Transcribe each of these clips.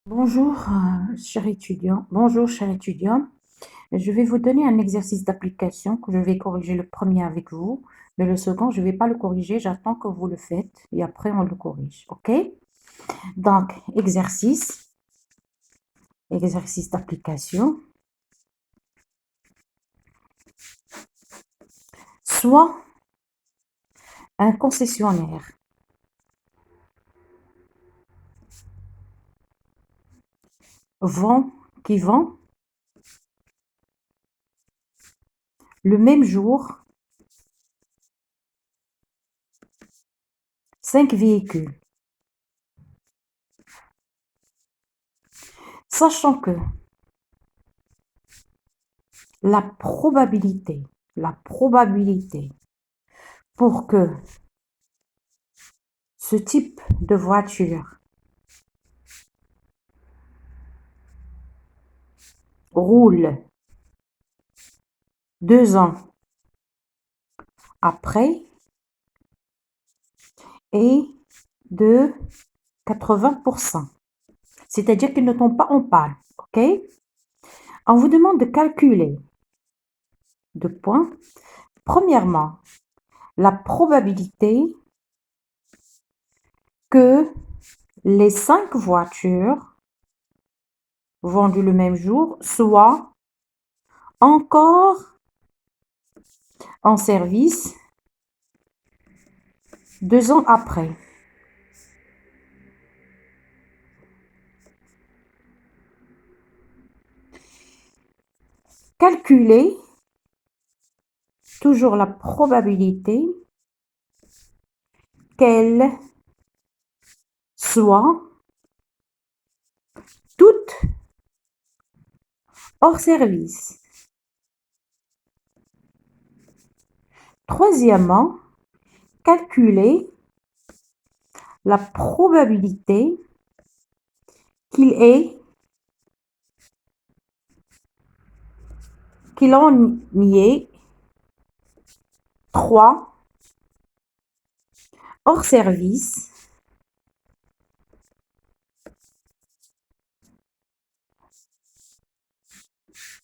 Bonjour, cher étudiant. Bonjour, cher étudiant. Je vais vous donner un exercice d'application que je vais corriger le premier avec vous, mais le second, je ne vais pas le corriger. J'attends que vous le faites et après, on le corrige. OK? Donc, exercice d'application. Soit un concessionnaire vend, qui vend le même jour 5 véhicules, sachant que la probabilité pour que ce type de voiture roule 2 ans après est de 80%. C'est-à-dire qu'ils ne tombent pas en panne. OK? On vous demande de calculer 2 points. Premièrement, la probabilité que les 5 voitures vendues le même jour soient encore en service 2 ans après. Calculer toujours la probabilité qu'elles soient toutes hors service. Troisièmement, calculer la probabilité qu'il en y ait 3 hors service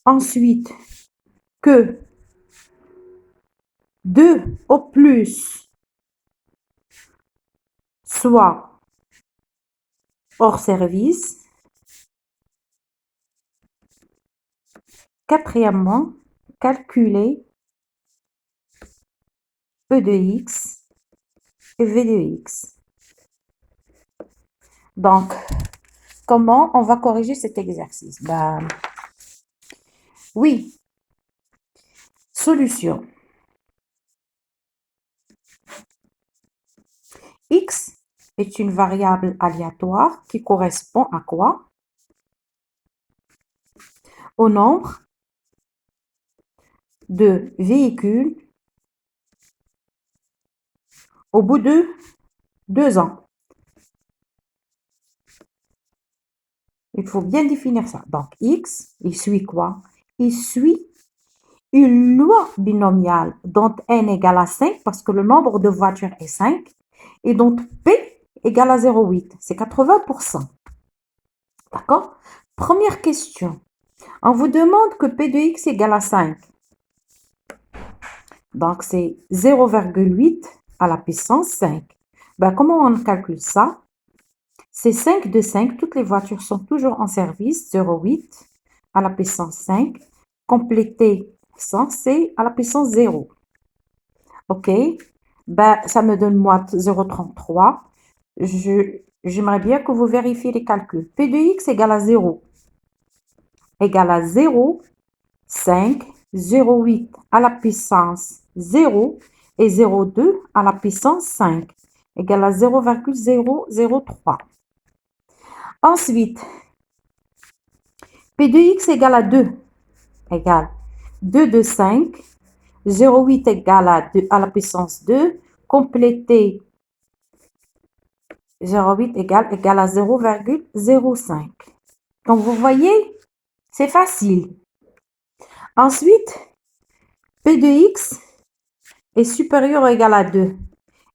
ensuite que 2 au plus soient hors service. Quatrièmement, calculer E de x et V de x. Donc, comment on va corriger cet exercice? Oui, solution. X est une variable aléatoire qui correspond à quoi? Au nombre de véhicules au bout de 2 ans. Il faut bien définir ça. Donc, X, il suit quoi? Il suit une loi binomiale dont n égale à 5 parce que le nombre de voitures est 5 et dont P égale à 0,8. C'est 80%. D'accord? Première question. On vous demande que P de X égale à 5. Donc, c'est 0,8 à la puissance 5. Comment on calcule ça? C'est 5 de 5. Toutes les voitures sont toujours en service. 0,8 à la puissance 5. Compléter 100, c'est à la puissance 0. OK? Ça me donne moi 0,33. J'aimerais bien que vous vérifiez les calculs. P de X égale à 0. Égale à 0, 5, 0,8 à la puissance 0 et 0,2 à la puissance 5 égale à 0,003. Ensuite, P de x égale à 2 égale 2 de 5, 0,8 égale à, 2, à la puissance 2, compléter 0,8 égale à 0,05. Donc, vous voyez, c'est facile. Ensuite, P de x est supérieur ou égal à 2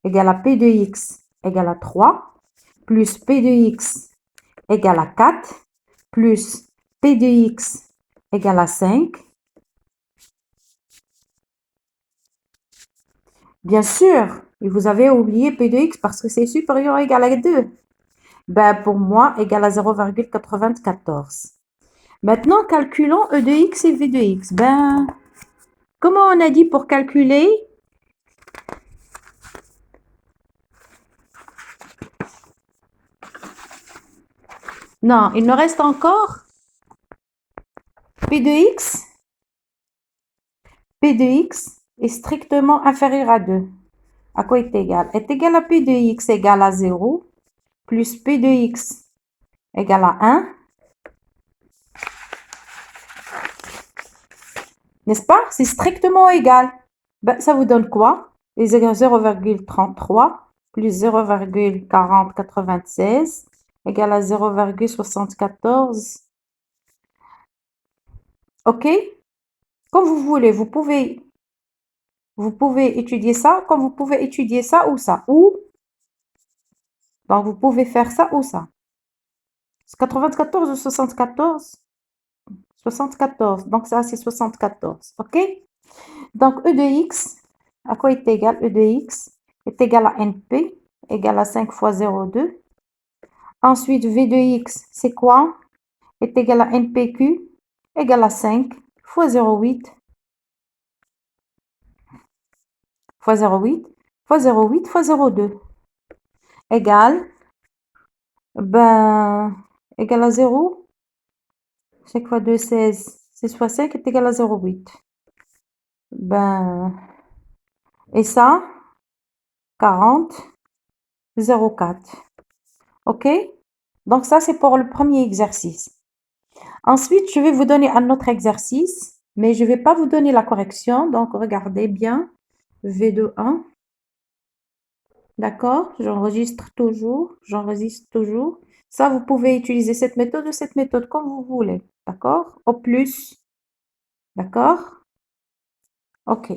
égale à P de x égale à 3 plus P de x égale à 4 plus P de X égale à 5. Bien sûr, vous avez oublié P de X parce que c'est supérieur ou égal à 2. Ben, pour moi, égal à 0,94. Maintenant, calculons E de X et V de X. Ben, comment on a dit pour calculer? Non, il nous reste encore P de X. P de X est strictement inférieur à 2. À quoi est égal? Est égal à P de X égale à 0 plus P de X égale à 1. N'est-ce pas? C'est strictement égal. Ben, ça vous donne quoi? 0,33 plus 0,4096 égale à 0,74. OK? Comme vous voulez, vous pouvez étudier ça, comme vous pouvez étudier ça ou ça. Ou, donc vous pouvez faire ça ou ça. 94 ou 74? 74. Donc ça, c'est 74. OK? Donc E de X, à quoi est égal? E de X est égal à NP, égal à 5 fois 0,2. Ensuite, V de X, c'est quoi? Est égal à NPQ, égal à 5 fois 0,8 fois 0,8 fois 0,8 fois 0,2 égale, ben, égal à 0. 5 fois 2, 16. 6 fois 5 est égal à 0,8. Ben, et ça, 40, 0,4. OK? Donc ça, c'est pour le premier exercice. Ensuite, je vais vous donner un autre exercice, mais je ne vais pas vous donner la correction. Donc, regardez bien. V de 1. D'accord? J'enregistre toujours. J'enregistre toujours. Ça, vous pouvez utiliser cette méthode ou cette méthode comme vous voulez. D'accord? Au plus. D'accord? OK.